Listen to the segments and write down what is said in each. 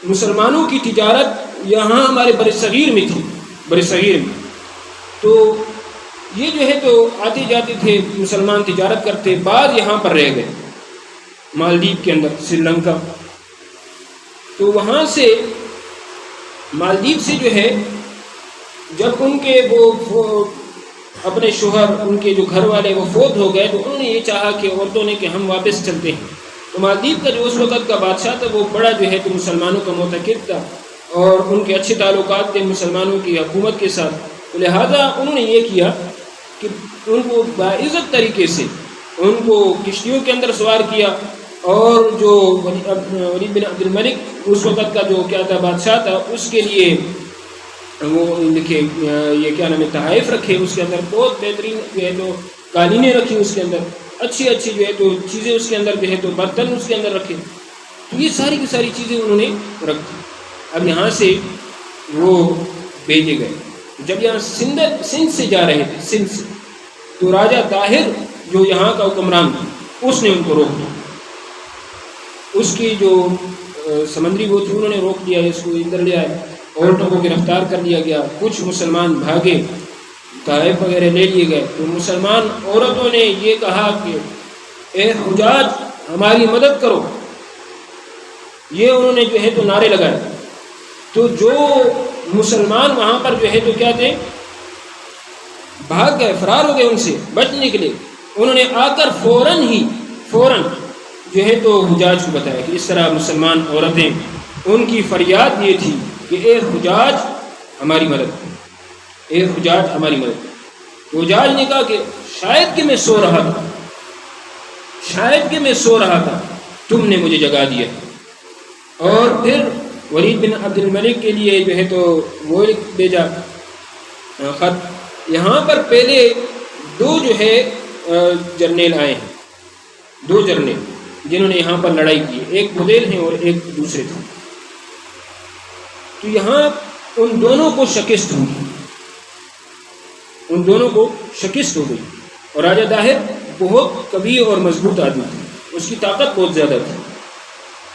مسلمانوں کی تجارت یہاں ہمارے بر صغیر میں تھی، بر صغیر میں، تو یہ جو ہے تو آتے جاتے تھے مسلمان تجارت کرتے، بعض یہاں پر رہ گئے مالدیپ کے اندر، سری لنکا، تو وہاں سے مالدیپ سے جو ہے جب ان کے وہ اپنے شوہر، ان کے جو گھر والے وہ فوت ہو گئے، تو انہوں نے یہ چاہا کہ عورتوں نے کہ ہم واپس چلتے ہیں. تو مالدیپ کا جو اس وقت کا بادشاہ تھا وہ بڑا جو ہے تو مسلمانوں کا معتقد تھا اور ان کے اچھے تعلقات تھے مسلمانوں کی حکومت کے ساتھ، تو لہٰذا انہوں نے یہ کیا کہ ان کو باعزت طریقے سے ان کو کشتیوں کے اندر سوار کیا، اور جو ولید بن عبد الملک اس وقت کا جو کیا تھا بادشاہ تھا، اس کے لیے وہ لکھے یہ کیا نام ہے تحائف رکھے، اس کے اندر بہت بہترین جو ہے تو قالینیں رکھی، اس کے اندر اچھی اچھی جو ہے تو چیزیں اس کے اندر جو ہے تو برتن اس کے اندر رکھے، تو یہ ساری کی ساری چیزیں انہوں نے رکھ دی. اب یہاں سے وہ بھیجے گئے، جب یہاں سندھ سے جا رہے تھے، سندھ سے، تو راجہ طاہر جو یہاں کا حکمران تھا اس نے ان کو روک دیا، اس کی جو سمندری وہ تھی انہوں نے روک دیا، اس کو ادھر لے آئے، عورتوں کو گرفتار کر لیا گیا، کچھ مسلمان بھاگے، طائف وغیرہ لے لیے گئے. تو مسلمان عورتوں نے یہ کہا کہ اے حجاج ہماری مدد کرو، یہ انہوں نے جو ہے تو نعرے لگائے. تو جو مسلمان وہاں پر جو ہے تو کیا تھے، بھاگ گئے، فرار ہو گئے، ان سے بچنے کے لیے انہوں نے آ کر فوراً جو ہے تو حجاج کو بتایا کہ اس طرح مسلمان عورتیں، ان کی فریاد یہ تھی کہ اے حجاج ہماری مدد، اے حجاج ہماری مدد. تو حجاج نے کہا کہ شاید کہ میں سو رہا تھا، تم نے مجھے جگا دیا. اور پھر ولید بن عبد الملک کے لیے جو ہے تو وہ بھیجا خط. یہاں پر پہلے دو جو ہے جرنیل آئے ہیں، دو جرنیل جنہوں نے یہاں پر لڑائی کی، ایک بدیل ہیں اور ایک دوسرے تھے. تو یہاں ان دونوں کو شکست ہو گئی، اور راجہ طاہر بہت قوی اور مضبوط آدمی تھا، اس کی طاقت بہت زیادہ تھی.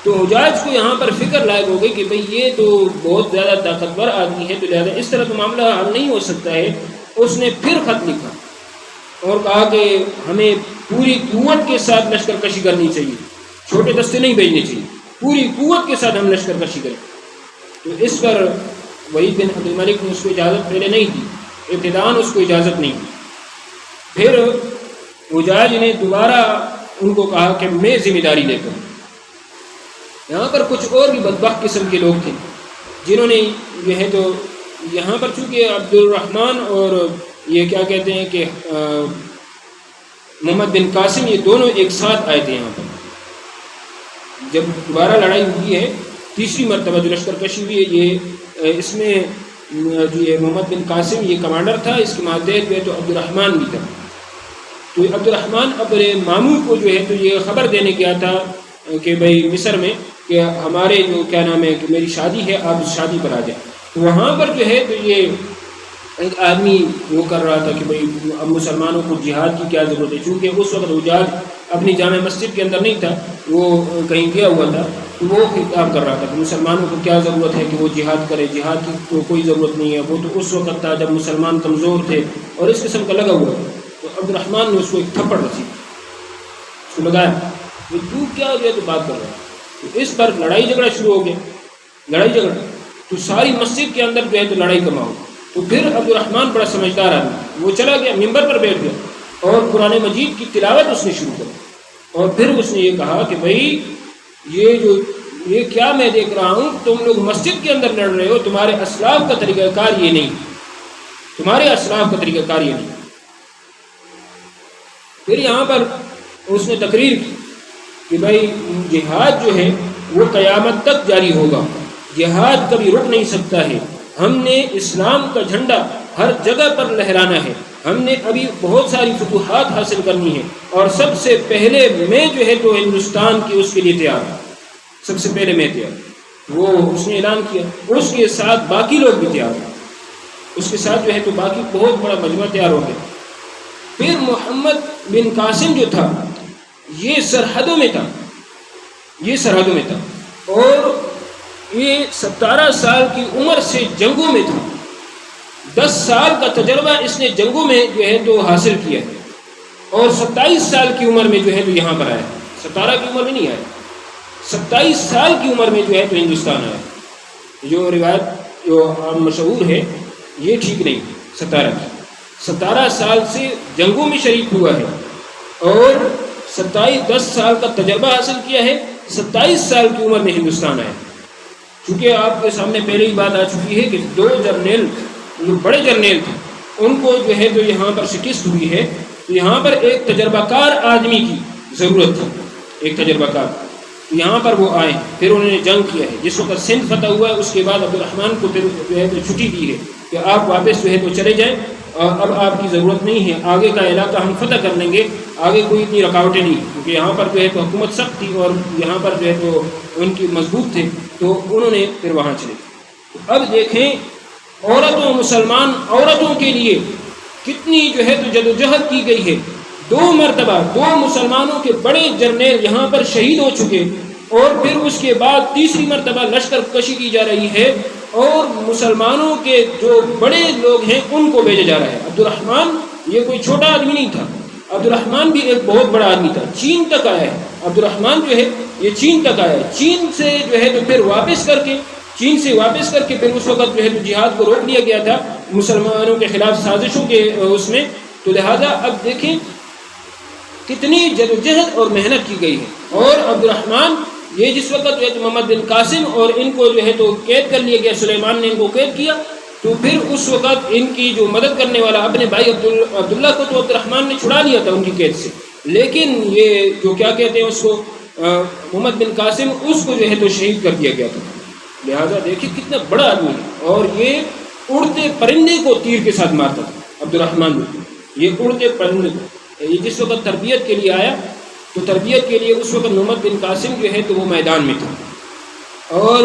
تو حجاج کو یہاں پر فکر لائق ہو گئی کہ بھئی یہ تو بہت زیادہ طاقتور آدمی ہے، تو لہذا اس طرح تو معاملہ حل نہیں ہو سکتا ہے. اس نے پھر خط لکھا اور کہا کہ ہمیں پوری قوت کے ساتھ لشکر کشی کرنی چاہیے، چھوٹے دستے نہیں بھیجنے چاہیے، پوری قوت کے ساتھ ہم لشکر کشی کریں. تو اس پر ولید بن عبد الملک نے اس کو اجازت پہلے نہیں دی، ابتداءً اس کو اجازت نہیں دی. پھر حجاج نے دوبارہ ان کو کہا کہ میں ذمہ داری لیتا ہوں. یہاں پر کچھ اور بھی بدبخت قسم کے لوگ تھے جنہوں نے جو ہے تو یہاں پر چونکہ عبد الرحمن اور یہ کیا کہتے ہیں کہ محمد بن قاسم، یہ دونوں ایک ساتھ آئے تھے. یہاں پر جب دوبارہ لڑائی ہوئی ہے، تیسری مرتبہ جو لشکر کشی ہوئی ہے، یہ اس میں جو یہ محمد بن قاسم یہ کمانڈر تھا، اس کے ماتحت جو ہے تو عبد الرحمن بھی تھا. تو عبد الرحمن اپنے ماموں کو جو ہے تو یہ خبر دینے گیا تھا کہ بھئی مصر میں کہ ہمارے جو کیا نام ہے کہ میری شادی ہے، آپ اس شادی پر آ جائیں. تو وہاں پر جو ہے تو یہ ایک آدمی وہ کر رہا تھا کہ بھئی اب مسلمانوں کو جہاد کی کیا ضرورت ہے، چونکہ اس وقت حجاج اپنی جامع مسجد کے اندر نہیں تھا، وہ کہیں گیا ہوا تھا. تو وہ خطاب کر رہا تھا کہ مسلمانوں کو کیا ضرورت ہے کہ وہ جہاد کرے، جہاد کی کوئی ضرورت نہیں ہے. وہ تو اس وقت تھا جب مسلمان کمزور تھے اور اس قسم کا لگا ہوا. تو عبد الرحمن نے اس کو ایک تھپڑ رسی، اس کو لگایا کہ تو کیا جو ہے تو بات کر رہا ہے. تو اس پر لڑائی جھگڑا شروع ہو گیا، تو ساری مسجد کے اندر جو ہے تو لڑائی کا ماحول. تو پھر عبد الرحمن بڑا سمجھدار آدمی، وہ چلا گیا ممبر پر بیٹھ گیا اور قرآن مجید کی تلاوت اس نے شروع کر. اور پھر اس نے یہ کہا کہ بھئی یہ کیا میں دیکھ رہا ہوں، تم لوگ مسجد کے اندر لڑ رہے ہو، تمہارے اسلاف کا طریقہ کار یہ نہیں، تمہارے اسلاف کا طریقہ کار یہ نہیں. پھر یہاں پر اس نے تقریر کی کہ بھائی جہاد جو ہے وہ قیامت تک جاری ہوگا، جہاد کبھی رک نہیں سکتا ہے. ہم نے اسلام کا جھنڈا ہر جگہ پر لہرانا ہے، ہم نے ابھی بہت ساری فتوحات حاصل کرنی ہے، اور سب سے پہلے میں جو ہے تو ہندوستان کی اس کے لیے تیار ہوں، سب سے پہلے میں تیار. وہ اس نے اعلان کیا، اس کے ساتھ باقی لوگ بھی تیار ہیں، اس کے ساتھ جو ہے تو باقی بہت بڑا مجمع تیار ہو گیا. پھر محمد بن قاسم جو تھا یہ سرحدوں میں تھا، اور یہ 17 سال کی عمر سے جنگوں میں تھا، 10 سال کا تجربہ اس نے جنگوں میں جو ہے تو حاصل کیا ہے، اور 27 سال کی عمر میں جو ہے تو یہاں پر آیا، 17 کی عمر میں نہیں آیا، 27 سال کی عمر میں جو ہے تو ہندوستان آیا۔ جو روایت جو عام مشہور ہے یہ ٹھیک نہیں، 17 سال سے جنگوں میں شریک ہوا ہے اور 10 سال کا تجربہ حاصل کیا ہے، 27 سال کی عمر میں ہندوستان آیا۔ چونکہ آپ کے سامنے پہلے ہی بات آ چکی ہے کہ 2 جرنیل جو بڑے جرنیل تھے ان کو جو ہے تو یہاں پر شکست ہوئی ہے، تو یہاں پر ایک تجربہ کار آدمی کی ضرورت تھی، ایک تجربہ کار، یہاں پر وہ آئے، پھر انہوں نے جنگ کیا ہے۔ جس وقت سندھ فتح ہوا ہے اس کے بعد عبد الرحمن کو پھر جو ہے تو چھٹی دی ہے کہ آپ واپس جو ہے تو چلے جائیں، اور اب آپ کی ضرورت نہیں ہے، آگے کا علاقہ ہم فتح کر لیں گے، آگے کوئی اتنی رکاوٹیں نہیں، کیونکہ یہاں پر جو ہے تو حکومت سخت تھی اور یہاں پر جو ہے تو ان کی مضبوط تھے، تو انہوں نے پھر وہاں چلے۔ اب دیکھیں عورتوں، مسلمان عورتوں کے لیے کتنی جو ہے تو جدوجہد کی گئی ہے۔ 2 مرتبہ 2 مسلمانوں کے بڑے جرنیل یہاں پر شہید ہو چکے، اور پھر اس کے بعد تیسری مرتبہ لشکر کشی کی جا رہی ہے، اور مسلمانوں کے جو بڑے لوگ ہیں ان کو بھیجا جا رہا ہے۔ عبد الرحمن یہ کوئی چھوٹا آدمی نہیں تھا، عبد الرحمن بھی ایک بہت بڑا آدمی تھا، چین تک آیا ہے عبد الرحمن جو ہے، یہ چین تک آیا ہے، چین سے جو ہے تو پھر واپس کر کے پھر اس وقت جو ہے تو جہاد کو روک لیا گیا تھا مسلمانوں کے خلاف سازشوں کے اس میں، تو لہٰذا اب دیکھیں کتنی جدوجہد اور محنت کی گئی ہے۔ اور عبد الرحمن یہ جس وقت جو ہے تو محمد بن قاسم اور ان کو جو ہے تو قید کر لیا گیا، سلیمان نے ان کو قید کیا، تو پھر اس وقت ان کی جو مدد کرنے والا اپنے بھائی عبداللہ کو تو عبد الرحمن نے چھڑا لیا تھا ان کی قید سے، لیکن یہ جو کیا کہتے ہیں اس کو محمد بن قاسم، اس کو جو ہے تو شہید کر دیا گیا تھا۔ لہٰذا دیکھیں کتنا بڑا آدمی ہے، اور یہ اڑتے پرندے کو تیر کے ساتھ مارتا تھا عبد الرحمن، یہ اڑتے پرندے کو، یہ جس وقت تربیت کے لیے آیا تو تربیت کے لیے اس وقت محمد بن قاسم جو ہے تو وہ میدان میں تھا، اور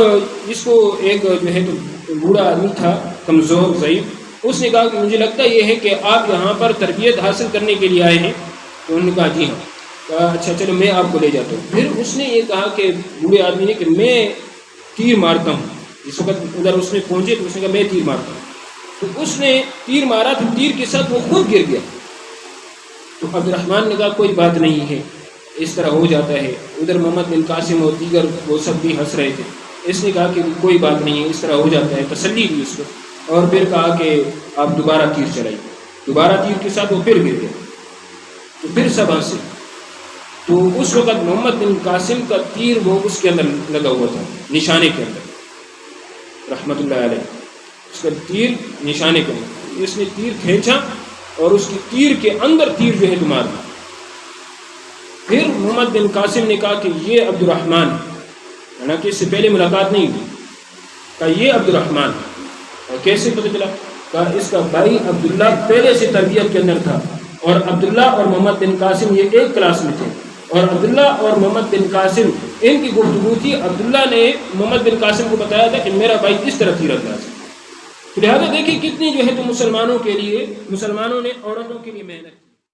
اس کو ایک جو ہے تو بوڑھا آدمی تھا کمزور ضعیف، اس نے کہا کہ مجھے لگتا یہ ہے کہ آپ یہاں پر تربیت حاصل کرنے کے لیے آئے ہیں، تو انہوں نے کہا جی ہاں، کہا اچھا چلو میں آپ کو لے جاتا ہوں۔ پھر اس نے یہ کہا کہ بوڑھے آدمی نے کہ میں تیر مارتا ہوں، جس وقت ادھر اس نے پہنچے تو اس نے کہا میں تیر مارتا ہوں، تو اس نے تیر مارا تو تیر کے ساتھ وہ خود گر گیا، تو عبد الرحمن نے کہا کوئی بات نہیں ہے، اس طرح ہو جاتا ہے۔ ادھر محمد بن قاسم اور دیگر وہ سب بھی ہنس رہے تھے، اس نے کہا کہ کوئی بات نہیں ہے، اس طرح ہو جاتا ہے، تسلی دی اس کو، اور پھر کہا کہ آپ دوبارہ تیر چلائیے، دوبارہ تیر کے ساتھ وہ پھر گر گیا، تو پھر سب ہنسے۔ تو اس وقت محمد بن قاسم کا تیر وہ اس کے اندر لگا ہوا تھا، نشانے کے اندر، رحمۃ اللہ علیہ، اس کا تیر نشانے کے اندر، اس نے تیر کھینچا اور اس کی تیر کے اندر تیر جو ہے تو مار دی۔ پھر محمد بن قاسم نے کہا کہ یہ عبد الرحمن، حالانکہ اس سے پہلے ملاقات نہیں ہوئی، کہا یہ عبد الرحمن، اور کیسے پتہ چلا؟ کہا اس کا بھائی عبداللہ پہلے سے تربیت کے اندر تھا، اور عبداللہ اور محمد بن قاسم یہ ایک کلاس میں تھے، اور عبداللہ اور محمد بن قاسم ان کی گفتگو تھی، عبداللہ نے محمد بن قاسم کو بتایا تھا کہ میرا بھائی اس طرح تیر انداز ہے۔ تو لہٰذا دیکھیں کتنی جو ہے تو مسلمانوں کے لیے، مسلمانوں نے عورتوں کے لیے محنت کی۔